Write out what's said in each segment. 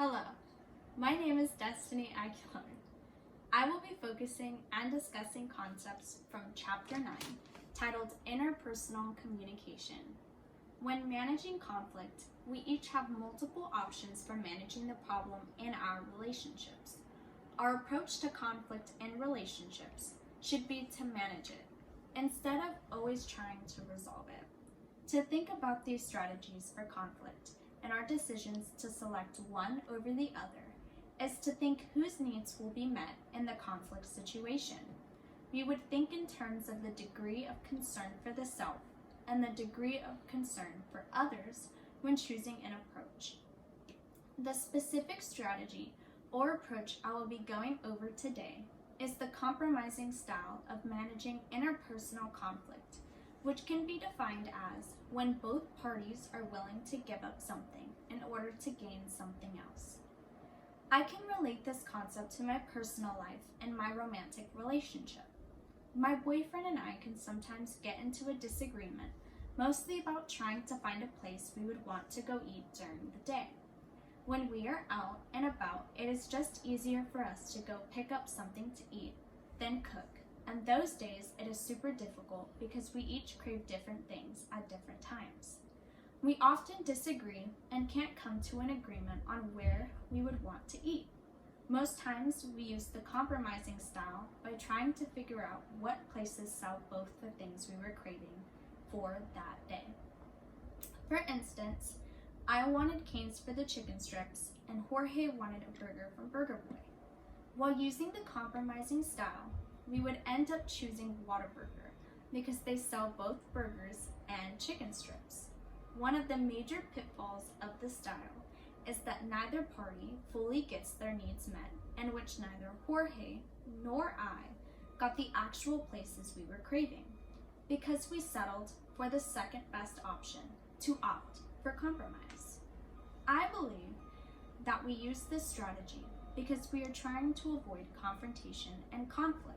Hello, my name is Destany Aguilar. I will be focusing and discussing concepts from Chapter 9, titled Interpersonal Communication. When managing conflict, we each have multiple options for managing the problem in our relationships. Our approach to conflict in relationships should be to manage it, instead of always trying to resolve it. To think about these strategies for conflict and our decisions to select one over the other is to think whose needs will be met in the conflict situation. We would think in terms of the degree of concern for the self and the degree of concern for others when choosing an approach. The specific strategy or approach I will be going over today is the compromising style of managing interpersonal conflict, which can be defined as when both parties are willing to give up something in order to gain something else. I can relate this concept to my personal life and my romantic relationship. My boyfriend and I can sometimes get into a disagreement, mostly about trying to find a place we would want to go eat during the day. When we are out and about, it is just easier for us to go pick up something to eat than cook. And those days, it is super difficult because we each crave different things at different times. We often disagree and can't come to an agreement on where we would want to eat. Most times, we use the compromising style by trying to figure out what places sell both the things we were craving for that day. For instance, I wanted canes for the chicken strips and Jorge wanted a burger from Burger Boy. While using the compromising style, we would end up choosing Whataburger because they sell both burgers and chicken strips. One of the major pitfalls of the style is that neither party fully gets their needs met, and which neither Jorge nor I got the actual places we were craving, because we settled for the second best option, to opt for compromise. I believe that we use this strategy because we are trying to avoid confrontation and conflict.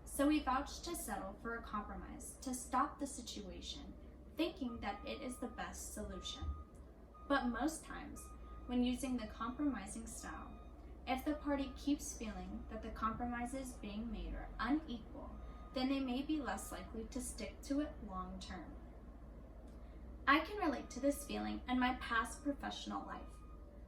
So we vouched to settle for a compromise to stop the situation, thinking that it is the best solution. But most times, when using the compromising style, if the party keeps feeling that the compromises being made are unequal, then they may be less likely to stick to it long term. I can relate to this feeling in my past professional life.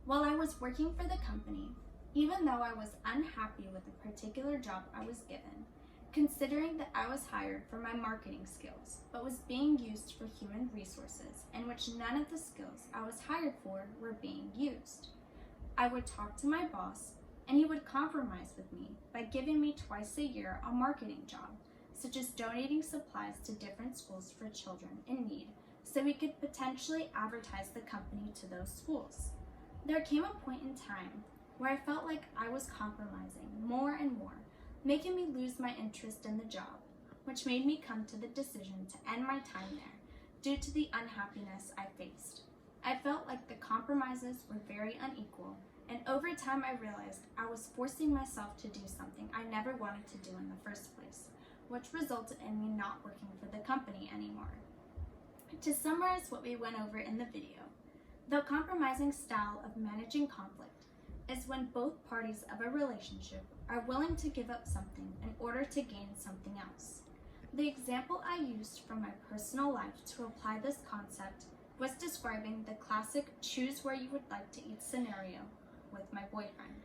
While I was working for the company, even though I was unhappy with the particular job I was given, considering that I was hired for my marketing skills, but was being used for human resources in which none of the skills I was hired for were being used, I would talk to my boss and he would compromise with me by giving me twice a year a marketing job, such as donating supplies to different schools for children in need, so we could potentially advertise the company to those schools. There came a point in time where I felt like I was compromising more and more, making me lose my interest in the job, which made me come to the decision to end my time there due to the unhappiness I faced. I felt like the compromises were very unequal, and over time I realized I was forcing myself to do something I never wanted to do in the first place, which resulted in me not working for the company anymore. To summarize what we went over in the video, the compromising style of managing conflict is when both parties of a relationship are willing to give up something in order to gain something else. The example I used from my personal life to apply this concept was describing the classic choose where you would like to eat scenario with my boyfriend.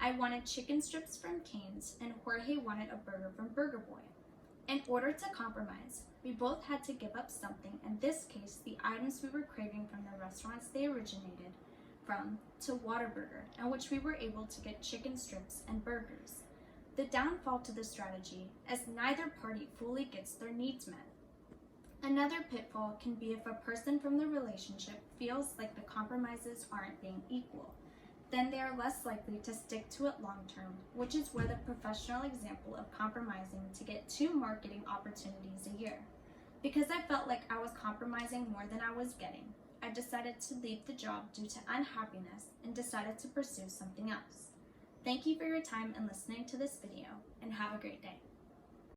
I wanted chicken strips from Cane's and Jorge wanted a burger from Burger Boy. In order to compromise, we both had to give up something, in this case the items we were craving from the restaurants they originated from to Whataburger, in which we were able to get chicken strips and burgers. The downfall to the strategy is neither party fully gets their needs met. Another pitfall can be if a person from the relationship feels like the compromises aren't being equal, then they are less likely to stick to it long term, which is where the professional example of compromising to get 2 marketing opportunities a year. Because I felt like I was compromising more than I was getting, I decided to leave the job due to unhappiness and decided to pursue something else. Thank you for your time and listening to this video, and have a great day.